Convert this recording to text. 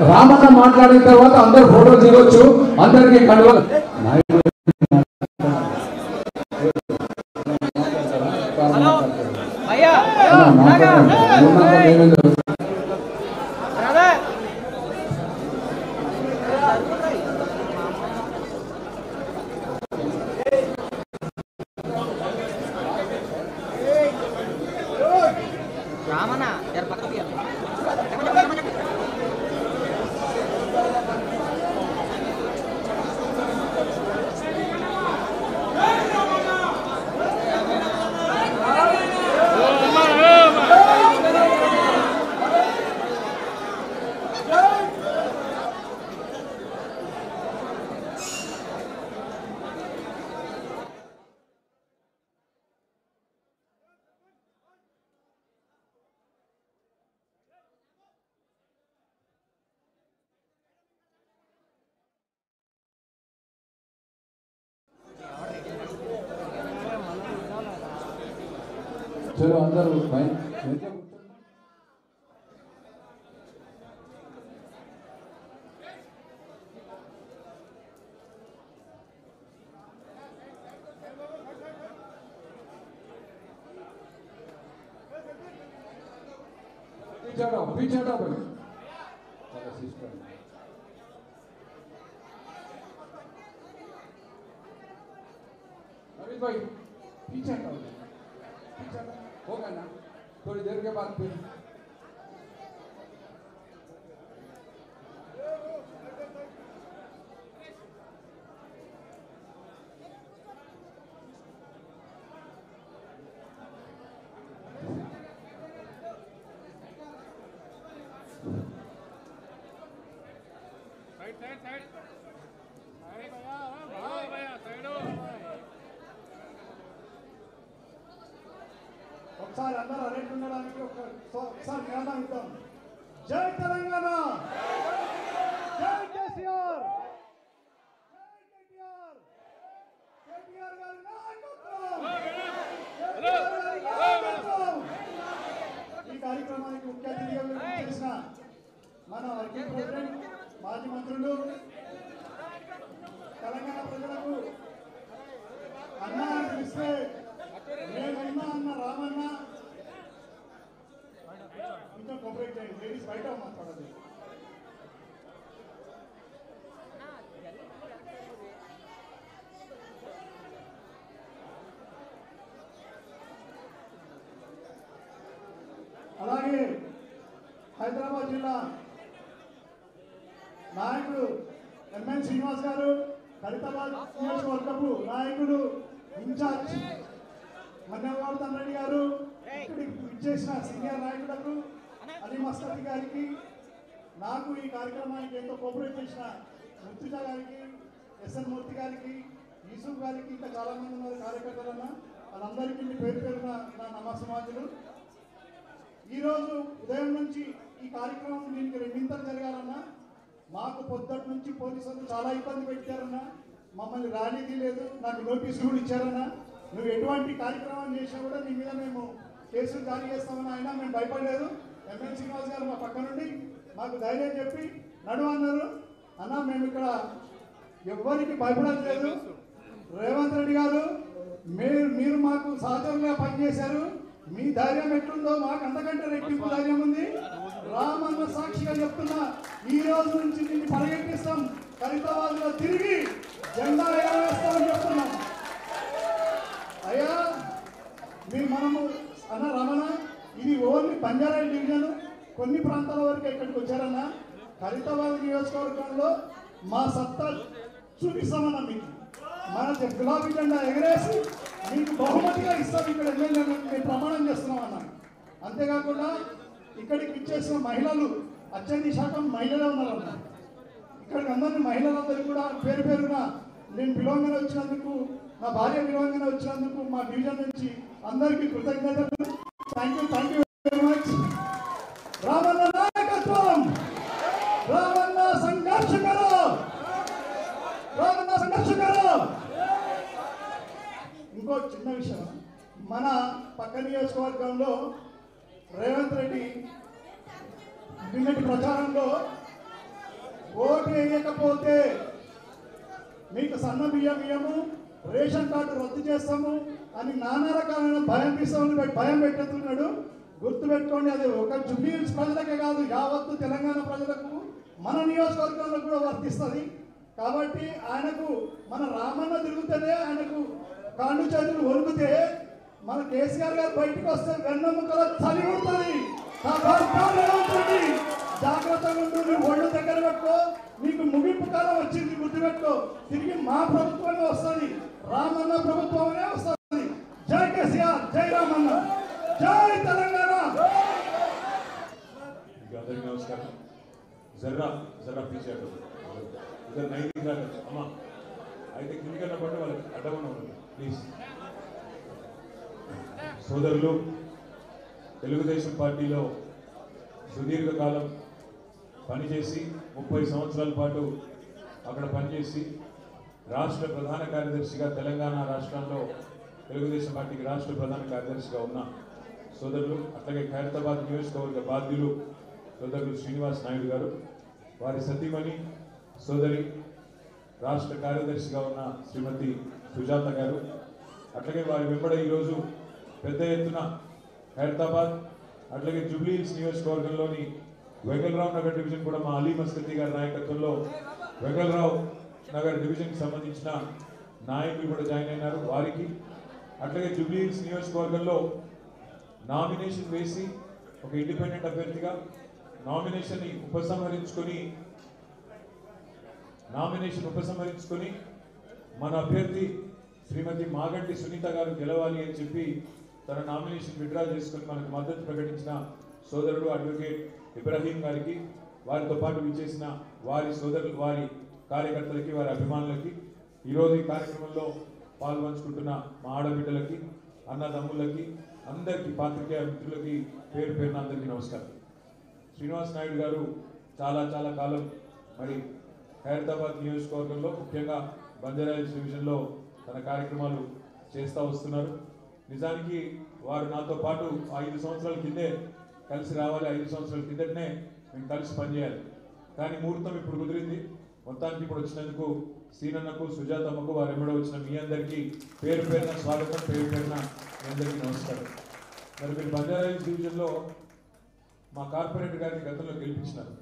రామన్న మాట్లాడిన తర్వాత అందరు ఫోటోలు దిగొచ్చు. అందరికీ కండువలు చలో అందరూ पीछे हटाओ भाई अमित भाई पीछे हटाओ होगा ना थोड़ी देर के बाद फिर ఒకసారి అందరూ అరేంజ్ ఉండడానికి ఒకసారి నినాదం ఇద్దాం. జై తెలంగాణ, జై కేసీఆర్, జై కేటీఆర్, కేటీఆర్ గారి నాయకత్వం, ఈ కార్యక్రమానికి ముఖ్య అతిథిగా చేసిన మన వర్కింగ్ ప్రెసిడెంట్ మాజీ మంత్రులు తెలంగాణ ప్రజలకు అన్న పిలిస్తే నేనైనా అన్న రామన్న కొంచెం కోఆపరేట్ చేయండి. లేడీస్ బయట మాట్లాడాలి. అలాగే హైదరాబాద్ జిల్లా నాయకుడు ఎంఎన్ శ్రీనివాస్ గారు, ఖైరతాబాద్ నియోజకవర్గపు నాయకుడు ఇన్ఛార్జ్ మన్నెవర్ధన్ రెడ్డి గారు, ఇక్కడికి ఇచ్చేసిన సీనియర్ నాయకులకు, అలీ మస్తఫీ గారికి, నాకు ఈ కార్యక్రమానికి ఎంతో కోఆపరేట్ చేసిన ముర్తుజ గారికి, ఎస్ఎన్ మూర్తి గారికి, యూసుఫ్ గారికి, ఇంకా చాలామంది ఉన్నారు కార్యకర్తలన్న, వాళ్ళందరికీ మీ పేరు పేరున నా నమస్సమాజులు. ఈరోజు ఉదయం నుంచి ఈ కార్యక్రమం దీనికి రెండింతలు జరగాలన్నా మాకు పొద్దుటి నుంచి పోలీసులు చాలా ఇబ్బంది పెట్టారన్నా, మమ్మల్ని ర్యాలీకి లేదు, నాకు నోటీసు కూడా ఇచ్చారన్నా, నువ్వు ఎటువంటి కార్యక్రమం చేసినా కూడా నీ మీద మేము కేసులు జారీ చేస్తామని అయినా మేము భయపడలేదు. ఎంఎన్ శ్రీనివాస్ గారు మా పక్క నుండి మాకు ధైర్యం చెప్పి నడువన్నారు. అన్న మేము ఇక్కడ ఎవ్వరికి భయపడట్లేదు, రేవంత్ రెడ్డి గారు మీరు మాకు సహచరులుగా పనిచేశారు, మీ ధైర్యం ఎట్లుందో మాకు అంతకంటే రెట్టింపు ధైర్యం ఉంది. రామన్న సాక్షిగా చెప్తున్నా, ఈ రోజు నుంచి దీన్ని పరిగెట్టిస్తాం, ఖైరతాబాద్ లో తిరిగి జెండా ఎగరవేస్తామని చెప్తున్నాం. అయ్యా మనము అన్న రమణ, ఇది ఓన్లీ బంజారా డివిజన్, కొన్ని ప్రాంతాల వరకు ఇక్కడికి వచ్చారన్న. ఖైరతాబాద్ నియోజకవర్గంలో మా సత్తా చూపిస్తామన్నా, మీకు మన గులాబీ జెండా ఎగరేసి మీకు బహుమతిగా ఇస్తాం, ఇక్కడ ఎమ్మెల్యే మేము ప్రమాణం చేస్తున్నాం అన్న. అంతేకాకుండా ఇక్కడికి ఇచ్చేసిన మహిళలు అత్యధిక శాతం మహిళలే ఉన్నారన్న. ఇక్కడికి అందరినీ మహిళలందరికీ కూడా పేరు పేరున నేను పిలవంగానే వచ్చినందుకు, నా భార్య పిలవంగానే వచ్చినందుకు మా డివిజన్ నుంచి అందరికీ కృతజ్ఞతలు. Thank you very much. Ramanna నాయకత్వం, రామన్న సంఘర్ష కరో, రామన్న సంఘర్ష కరో. ఇంకో చిన్న విషయం, మన పక్క నియోజకవర్గంలో రేవంత్ రెడ్డి నిన్నటి ప్రచారంలో ఓటు వేయకపోతే మీకు సన్న బియ్యం ఇయ్యము, రేషన్ కార్డు రద్దు చేస్తాము అని నానా రకాలైన భయం పెట్టేస్తున్నాడు. గుర్తుపెట్టుకోండి, అది ఒక జూబ్లీ హిల్స్ ప్రజలకే కాదు, యావత్తు తెలంగాణ ప్రజలకు మన నియోజకవర్గంలో కూడా వర్తిస్తుంది. కాబట్టి ఆయనకు మన రామన్న తిరుగుతూనే ఆయనకు కాళ్ళు చేతులు వణుకుతే మన కేసీఆర్ గారు బయటకు వస్తే వెన్నెముకల చలి ఉంటుంది. జాగ్రత్తగా ఉంటూ ఒళ్ళు దగ్గర పెట్టుకో, నీకు ముగింపు కాలం వచ్చింది, గుర్తుపెట్టుకో. తిరిగి మా ప్రభుత్వమే వస్తుంది, రామన్న ప్రభుత్వమే వస్తుంది. జై కేసీఆర్, జై రామన్న, జై తెలంగాణ. అందరికీ నమస్కారం. జర్రా జర్రా పీछे हटो, इधर नहीं दिख रहा है अम्मा, అయితే కిందికన్నా పట్టు వాళ్ళకి అడ్డమని ఉండదు ప్లీజ్. సోదరులు, తెలుగుదేశం పార్టీలో సుదీర్ఘకాలం పనిచేసి 30 సంవత్సరాల పాటు అక్కడ పనిచేసి రాష్ట్ర ప్రధాన కార్యదర్శిగా తెలంగాణ రాష్ట్రంలో తెలుగుదేశం పార్టీకి రాష్ట్ర ప్రధాన కార్యదర్శిగా ఉన్న సోదరులు, అట్లాగే ఖైరతాబాద్ నియోజకవర్గ బాధ్యులు సోదరులు శ్రీనివాస్ నాయుడు గారు, వారి సతీమణి సోదరి రాష్ట్ర కార్యదర్శిగా ఉన్న శ్రీమతి సుజాత గారు, అట్లాగే వారి వెంబడ ఈరోజు పెద్ద ఎత్తున ఖైరతాబాద్ అట్లాగే జూబ్లీ హిల్స్ నియోజకవర్గంలోని వెంగళరావు నగర్ డివిజన్ కూడా మా అలీ మస్కతి గారి నాయకత్వంలో వెంగళరావు నగర్ డివిజన్కి సంబంధించిన నాయకులు కూడా జాయిన్ అయినారు. వారికి అట్లాగే జూబ్లీ హిల్స్ నియోజకవర్గంలో నామినేషన్ వేసి ఒక ఇండిపెండెంట్ అభ్యర్థిగా నామినేషన్ ఉపసంహరించుకొని మన అభ్యర్థి శ్రీమతి మాగంటి సునీత గారు గెలవాలి అని చెప్పి తన నామినేషన్ విత్డ్రా చేసుకుని మనకు మద్దతు ప్రకటించిన సోదరుడు అడ్వకేట్ ఇబ్రాహీం గారికి, వారితో పాటు విచ్చేసిన వారి సోదరులు, వారి కార్యకర్తలకి, వారి అభిమానులకి, ఈరోజు ఈ కార్యక్రమంలో పాల్పంచుకుంటున్న మా ఆడబిడ్డలకి, అన్నదమ్ములకి, అందరికీ, పాత్రికేయ మిత్రులకి పేరు పేరున అందరికీ నమస్కారం. శ్రీనివాస్ నాయుడు గారు చాలా కాలం మరి ఖైరతాబాద్ నియోజకవర్గంలో ముఖ్యంగా బంజారాహిల్స్ డివిజన్లో తన కార్యక్రమాలు చేస్తూ వస్తున్నారు. నిజానికి వారు నాతో పాటు 5 సంవత్సరాల కిందే కలిసి రావాలి, 5 సంవత్సరాల కిందటనే మేము కలిసి పనిచేయాలి. కానీ ముహూర్తం ఇప్పుడు కుదిరింది. మొత్తానికి ఇప్పుడు వచ్చినందుకు సీనన్నకు, సుజాతమ్మకు, వారు ఎమ్మడో వచ్చిన మీ అందరికీ పేరు పేరున స్వాగతం, పేరు పేరున మీ అందరికీ నమస్కారం. మరి మీరు బంజారాహిల్స్ డివిజన్లో మా కార్పొరేటర్ గారిని గతంలో గెలిపించినారు.